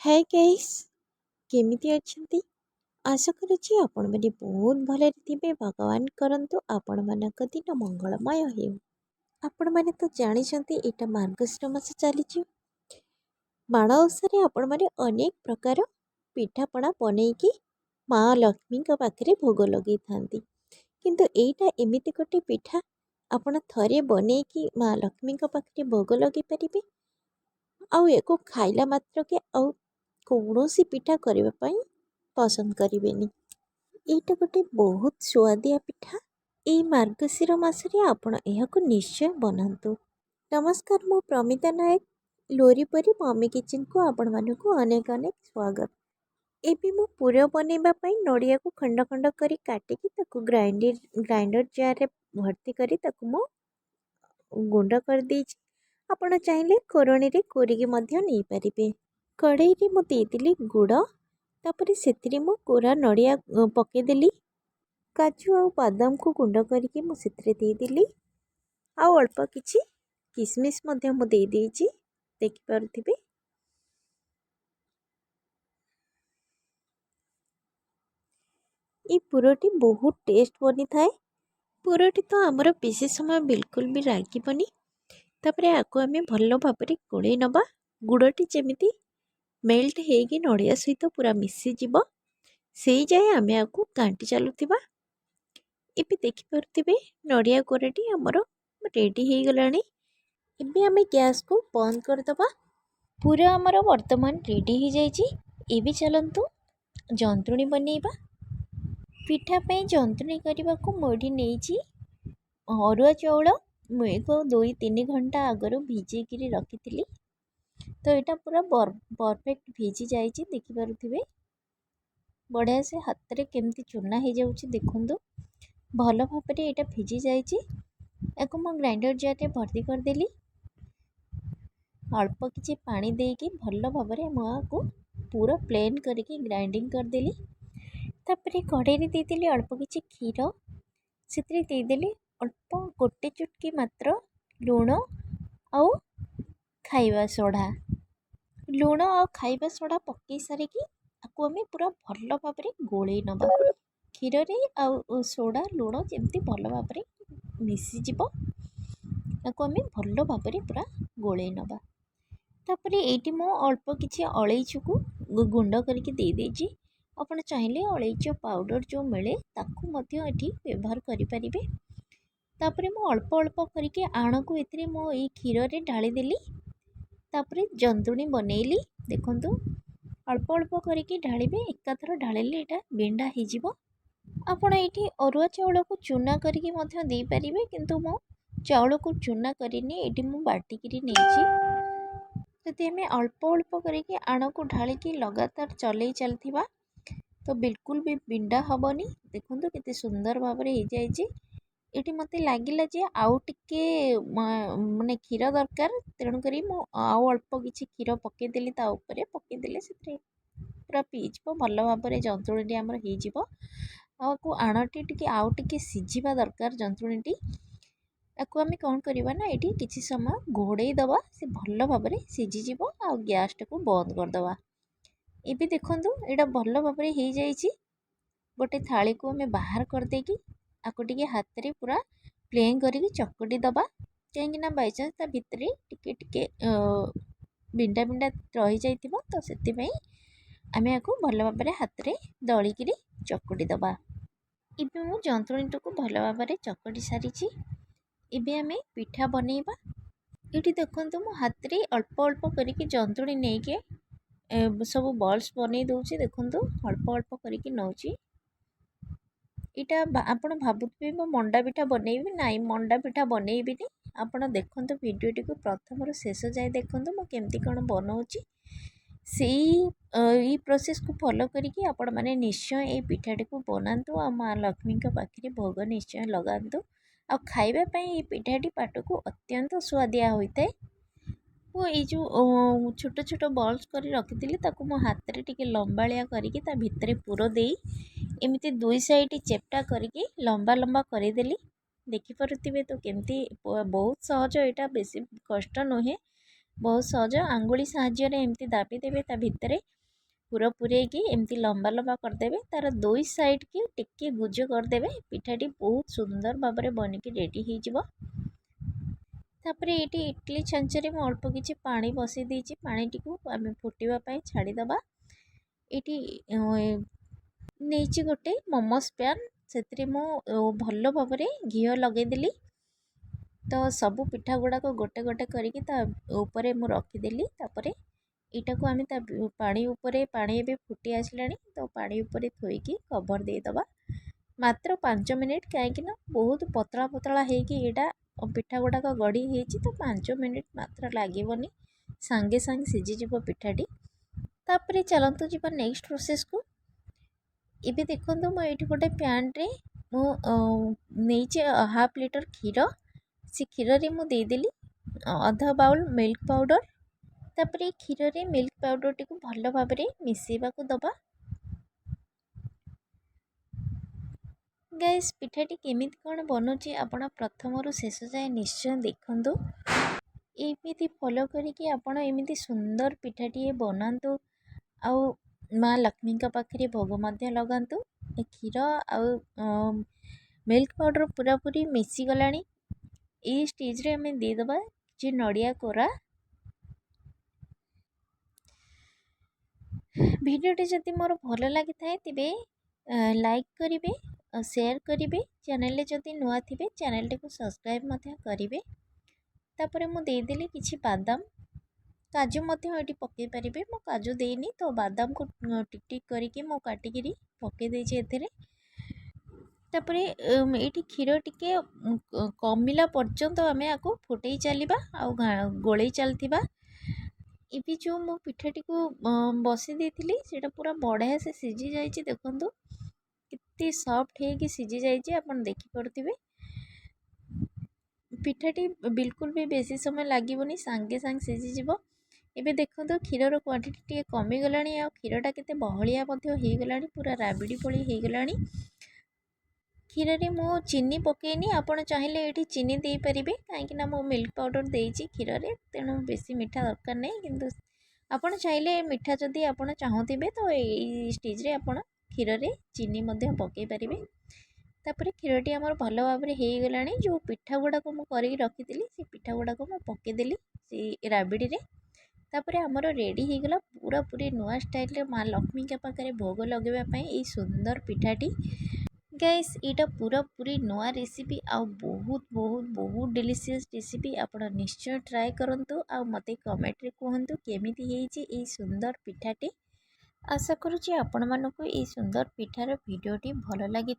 Hi guys केमिति अछंती। आशा करुछि आपण माने बहुत भले थिबे। भगवान करंतु आपण मानक दिन मंगलमय हेउ। आपण माने तो जानिछंती एटा मार्गशीर मास चलीछि। माण ओषारे आपण माने अनेक प्रकार पिठापଣା बनेइकी माँ लक्ष्मी पाखरे भोग लगे थांती। किंतु एटा एमिति गोटे पिठा आपण थरे बनेइकी माँ लक्ष्मी पाखरे भोग लगे परिबे। आउ एको खाइला मात्र के आउ कौनसी पिठा करबा पई पसंद करिवेनी। एटा गोटे बहुत स्वादिया पिठा। एई मार्गशीर मासरे आपण एहाको निश्चय बनांतु। नमस्कार, मु प्रमिता नायक लोरीपरी मम्मी किचन को आपण मानकु अनेक अनेक स्वागत। एबी मु पूरा बनेबा पई नडिया को खंड खंड करी काटिकी ताकू ग्राइंडर जार रे भर्ती करी ताकू मु गुंड कर देछि। आपण चाहिले कोरणी रे कोरिकी मध्य नै परिबे। कढ़ई रे मु देइतिली गुड़, तापरे सेतिरे मु कोरा नडिया पकेदेली। काजू आ बादाम को गुंड करके मु सेतिरे देइदेली। आ अल्प किछि किसमिस मध्य मु देइ देइछि, देखि पारुथिबे। ई पुरोटी बहुत टेस्ट बनी थाए। पुरोटी तो हमर बेसी समय बिल्कुल भी लागिबनी। तापरे आको आमे भल्लो भाबरे गोळेई नबा। गुड़टी जेमिति मेल्ट हेगी नडिया सहित पूरा मिसी जीव, सेई जाए आमे आको घांटी चलुथिबा। एबे देखि पारुथिबे नडिया कोराटी हमर रेडी हे गलानी। एबे आमे गैस को बंद कर दबा। पूरा हमर वर्तमान रेडी हे जाईची। एबे चलंतु जंतुणी बनेइबा। पिठा पे जंतुणी करबा को मोडी नेइची अरुआ चाउल। मु एको 2-3 घंटा आगरो भिजे किरी रखिथिली। तो एटा पूरा परफेक्ट भिजी जाइए, देखिपे बढ़िया से हाथ रे केमती चूना हो जाउछि देखंतु। भल भाव एटा भिजी जाइए। एको मो ग्राइंडर जार रे भर्ती कर देली। अल्प किछि पानी देकी भल भाव मुआको पूरा प्लेन करके ग्राइंडिंग कर देली। तापरे कढ़ई रे देइदेली अल्प किछि क्षीर, सेतरे देइदेली अल्प गोटे चुटकी मात्र लूण आउ खाइबा सोडा। लूण आ खाइबा सोडा पकई सारिकी आकु आमे पूरा भल भाव गोळेई नबा। क्षीर रे आ सोडा लूण जेमती भल भाव मिसी जीवो, आकु आमे भल भाव पूरा गोळेई नबा। तापरे एटी मो अल्प किछि अलैची को गुंड करके दे देछि। आपण चाहिले अलैची पाउडर जो मिले ताकू मध्य एठी व्यवहार करि परिबे। तापरे मो अल्प अल्प करके आण को एथिरे मो ए क्षीर रे ढाली देली। तापरे जंतुणी बनैली। देखंतु अल्प अल्प करके ढालिबे, एकाथर ढालिले एटा बेंडा हे जिवो। आपण एठी अरुआ चाउल को चूना करके मध्य दे परिबे, किंतु मो चाउल को चूना करिनी, एठी मु बाटी किरी नेछि। जदि हमें अल्प अल्प करके आण को ढालिकी लगातार चलई चलथिबा तो बिल्कुल भी बिंडा हबनी। देखंतु केते सुंदर भाव रे हे जाइछि। एटी मते लागिला जे आउ टिके माने क्षीर दरकार, तेणु करी मु आउ अल्प किछि क्षीर पके देली। ता ऊपर पके देले सेतरे पूरा पीजिबो भल भाव रे जंतुणी हमर हे जिवो। आकु आणटी टिके आउ टिके सिझिबा दरकार जंतुणीटी। आकु आमे कोन करबा ना एटी किछि समय घोड़ेई दबा, से भल भाव रे सिझि जिवो। आ गैस टाको बंद कर दबा। एबे देखंतु एटा भल भाव रे हे जाइछि। गोटे थाली को आमे बाहर कर देकी आकु टिके हाथ रे पूरा प्लेन करके चकटी दबा। कहीं ना बाई चांस ता भितरे टिके टिके बिंडा बिंडा रही जाइथिबो, तो सेति पई आमे आकु भल भाव रे हाथ रे दळी किरी चकटी दबा। इबे मु जंतुणी को भल भाव रे चकटी सारिछि। इबे आमे पिठा बनेइबा। एठी देखंतु मु हाथ रे अल्प अल्प करके जंतुणी नै के सब बॉल्स बनै दउछि। देखंतु अल्प अल्प करके नउछि। इटा आपण भाबुथिबे मो मंडा पिठा बनेइबी, नाइ मंडा पिठा बनेइबिनी। आपण देखंतु वीडियोटी को प्रथम रु शेष जाए देखंतु मु केमती कोन बनौछि। सेई ई प्रोसेस को फॉलो करिकि आपण माने निश्चय ए पिठाटी को बनांतु आ माँ लक्ष्मी के पाखरे भोग निश्चय लगांतु। आ खाइबा पई ए पिठाटी पाटको अत्यंत स्वादिया होइताए। मु ए जो छोट छोट बॉल्स करी रखिथिली ताकू मो हाथ रे टिके लंबालिया करिकि ता भितरे पुरो देई एमिति दुई साइड चेप्टा करके लंबा लंबा करेदेली। देखिपे तो केमती बहुत सहज, एटा बेसी कष्ट नुहे। बहुत सहज आंगुली साहाय्य एमती दाबी देवे ता भितर पूरा पूरेकी एमती लंबा लंबा करदेवे तार दुई साइड की टिके गुज करदेवे पिठाटी बहुत सुंदर भाव में बनिकी रेडी हो तापर ये इडली छांचरे मैं अल्प किसी पानी बसई देती पानीटी को आम फुटापी छाड़ीदबा ये नहीं गोटे मोमोज पैन से भल भाव घी लगेदेली तो सबू पिठा गुड़ाक गोटे गोटे करके ऊपर मु रखीदेली तापर यहाँ को आम पानी उपरे पानी भी फुटी आसला तो पानी उपरे थोईकी कवर देदबा मात्र 5 मिनिट कहीं बहुत पतला पतला होटा पिठा गुड़ाक गढ़ी होती तो 5 मिनिट मात्र लगभग सांगे सांगे सीझीज पिठाटी तापर चलतु जी नेक्स्ट प्रोसेस को इबे देखो मुझे गोटे पैन रे मुझे हाफ लिटर क्षीर से क्षीर रे मुदेदेली अधा बाउल मिल्क पाउडर तापर क्षीर रे मिल्क पाउडर टी भल भाव में मिसेबा को दबा गैस पिठाटी केमिति कौन बनुची आपण प्रथम रु शेष जाए निश्चय देखंतु एमिति फॉलो करिकी आपण एमिति सुंदर पिठाटी बनातु आउ माँ लक्ष्मी पाखे भोग मध्य लगातु क्षीर आउ मिल्क पाउडर पूरा पूरी मिसी गलानी ये स्टेज रे हमें देदबा जे नड़िया कोरा भिडियोटी जदि मोर भल लगी था तेबे लाइक करिवे शेयर करिवे चैनल जदि नुआ थिबे चैनल को सब्सक्राइब मध्य करिवे तापर मु देदेली किछि बादाम काजू मध्य ये पकई पारे मो काजू देनी तो बादाम को टिक टिक करके मो काटिकी पकई देछि एथिरे तापर ये क्षीर टिके कमिला पर्यंत आम आपको फुटे चलवा आउ गोले चलता ये जो मो पिठाटी को बसी देती से पूरा बढ़िया से सीझी जाइए देखो कितनी सॉफ्ट है सीझी जाइए आप देखिपे पिठाटी बिल्कुल भी बेसी समय लगभग सांगे सांगे सीझीज एबे देखो क्षीर क्वांटिटी टी कमीगला आ क्षीरटा केते बहलिया हो गला पूरा राबिड़ी भली हो गला क्षीर रे मु चीनी पकेनी आपड़ चाहिए ये चीनी दे पारे कहीं मो मिल्क पाउडर देती क्षीर रे तेणु बेसी मीठा दरकार नहीं किंतु आपड़ चाहिए मीठा जदि आप चाहूथे तो ये स्टेज रे आप क्षीर रे चीनी पकई पारे तापर क्षीरटी आमर भल भाव में हो गला जो पिठा गुड़ाक मुझे रखी से पिठा गुड़ाक मुझे पकईदेली से राबिड़ी रे तापर आमर रेडी हो गला पूरा पूरी नुआ स्टाइल माँ लक्ष्मी के पाखे भोग लगेवाई ये सुंदर पिठाटी गैस यहाँ पूरा पूरी नुआ रेसिपी आ बहुत बहुत बहुत डिलीशियस रेसिपी आप निश्चय ट्राए करूँ आ मते कमेंट रे कहतु केमिति होइछि ये सुंदर पिठाटी आशा करुँची आपण मानक ये सुंदर पिठार वीडियोटी भल लगी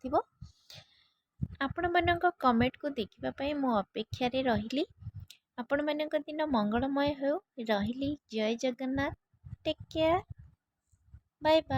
आपण मानक कमेंट को देखिबा मो अपेक्षा रे रहिली आपण मानक दिन मंगलमय हो रहिली जय Jagannath take care bye bye.